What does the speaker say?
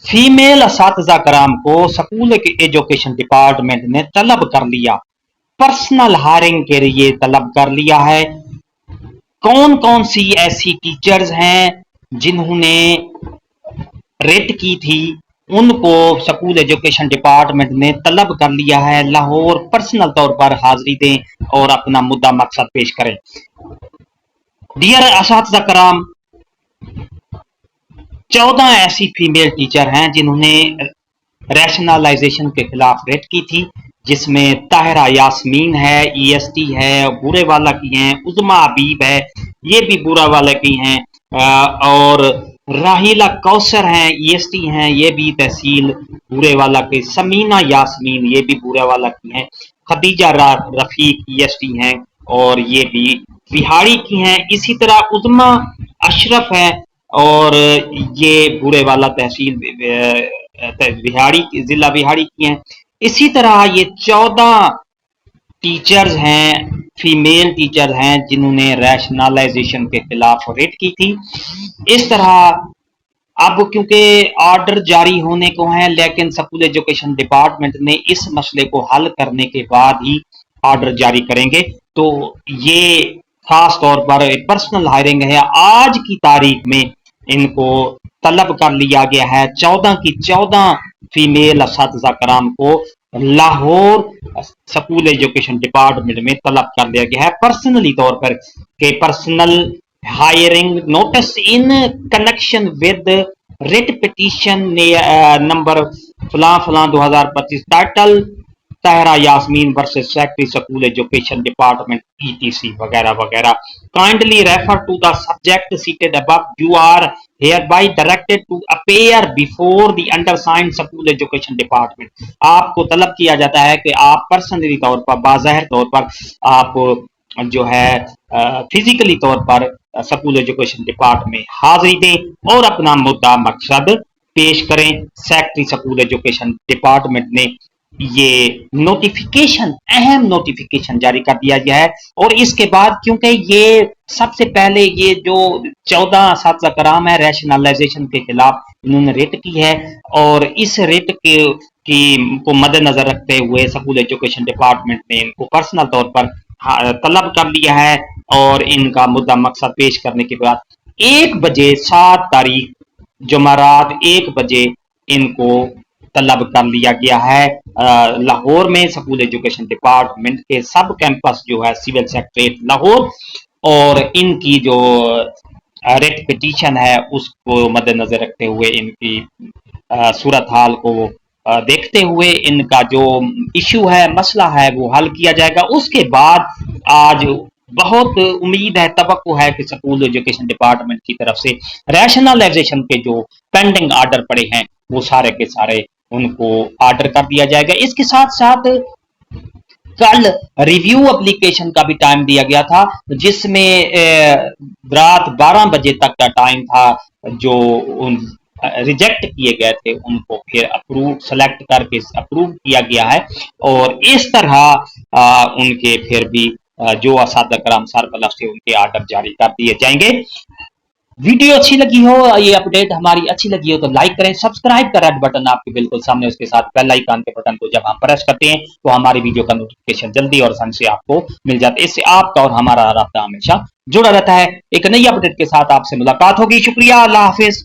Female असातिज़ा कराम को school के एजुकेशन डिपार्टमेंट ने तलब कर लिया, पर्सनल हायरिंग के लिए तलब कर लिया है। कौन कौन सी ऐसी टीचर्स हैं जिन्होंने रेट की थी, उनको स्कूल एजुकेशन डिपार्टमेंट ने तलब कर लिया है। लाहौर पर्सनल तौर पर हाजिरी दें और अपना मुद्दा मकसद पेश करें। डियर असातिज़ा कराम, 14 ऐसी फीमेल टीचर हैं जिन्होंने रैशनलाइजेशन के खिलाफ रेट की थी, जिसमें ताहिरा यास्मीन है, EST है, बुरे वाला की हैं, उज़मा हबीब है, ये भी बुरा वाला की हैं, और राहिला कौसर हैं, EST हैं, ये भी तहसील बुरे वाला की, समीना यास्मीन ये भी बुरा वाला की हैं, खदीजा रफीक EST हैं और ये भी बिहाड़ी की हैं। इसी तरह उज़मा अशरफ है और ये बुरे वाला तहसील बिहाड़ी जिला बिहाड़ी की हैं। इसी तरह ये 14 टीचर्स हैं, फीमेल टीचर हैं जिन्होंने रैशनलाइजेशन के खिलाफ रेट की थी। इस तरह अब क्योंकि ऑर्डर जारी होने को हैं, लेकिन स्कूल एजुकेशन डिपार्टमेंट ने इस मसले को हल करने के बाद ही ऑर्डर जारी करेंगे। तो ये खास तौर पर पर्सनल हायरिंग है। आज की तारीख में इनको तलब कर लिया गया है। 14 की 14 फीमेल असातिज़ा कराम को लाहौर स्कूल एजुकेशन डिपार्टमेंट में तलब कर लिया गया है पर्सनली तौर पर कि personal hearing notice in connection with writ petition number फलां फलां 2025 title Tahira Yasmeen versus secretary school education department ETC वगैरह वगैरह। Kindly refer to the subject cited above, you are hereby directed to appear before the undersigned school education department. आपको तलब किया जाता है कि आप पर्सनली तौर पर बाज़ाहिर तौर पर आप जो है फिजिकली तौर पर स्कूल एजुकेशन डिपार्टमेंट में हाजिरी दें और अपना मुद्दा मकसद पेश करें। सेक्रेटरी स्कूल एजुकेशन डिपार्टमेंट ने ये नोटिफिकेशन, अहम नोटिफिकेशन जारी कर दिया गया है। और इसके बाद क्योंकि ये सबसे पहले ये जो 14 असातिज़ा कराम है रैशनलाइजेशन के खिलाफ इन्होंने रेट की है, और इस रेट को मद्देनजर रखते हुए स्कूल एजुकेशन डिपार्टमेंट ने इनको पर्सनल तौर पर तलब कर लिया है और इनका मुद्दा मकसद पेश करने के बाद 1 बजे 7 तारीख जुमेरात 1 बजे इनको तलब कर लिया गया है लाहौर में स्कूल एजुकेशन डिपार्टमेंट के सब कैंपस जो है सिविल सेक्रेटरीट लाहौर, और इनकी जो रेट पिटीशन है उसको मद्देनजर रखते हुए इनकी सूरत हाल को देखते हुए इनका जो इशू है, मसला है, वो हल किया जाएगा। उसके बाद आज बहुत उम्मीद है, तवक्को है कि स्कूल एजुकेशन डिपार्टमेंट की तरफ से रैशनलाइजेशन के जो पेंडिंग ऑर्डर पड़े हैं वो सारे के सारे उनको ऑर्डर कर दिया जाएगा। इसके साथ साथ कल रिव्यू एप्लीकेशन का भी टाइम दिया गया था, जिसमें रात 12 बजे तक का टाइम था। जो रिजेक्ट किए गए थे उनको फिर अप्रूव सेलेक्ट करके अप्रूव किया गया है, और इस तरह उनके फिर भी जो असातिज़ा कराम सरप्लस थे उनके ऑर्डर जारी कर दिए जाएंगे। वीडियो अच्छी लगी हो, ये अपडेट हमारी अच्छी लगी हो तो लाइक करें। सब्सक्राइब का रेड बटन आपके बिल्कुल सामने, उसके साथ बेल आइकन के बटन को जब हम प्रेस करते हैं तो हमारी वीडियो का नोटिफिकेशन जल्दी और आसानी से आपको मिल जाता है। इससे आपका और हमारा राब्ता हमेशा जुड़ा रहता है। एक नई अपडेट के साथ आपसे मुलाकात होगी। शुक्रिया, अल्लाह हाफिज।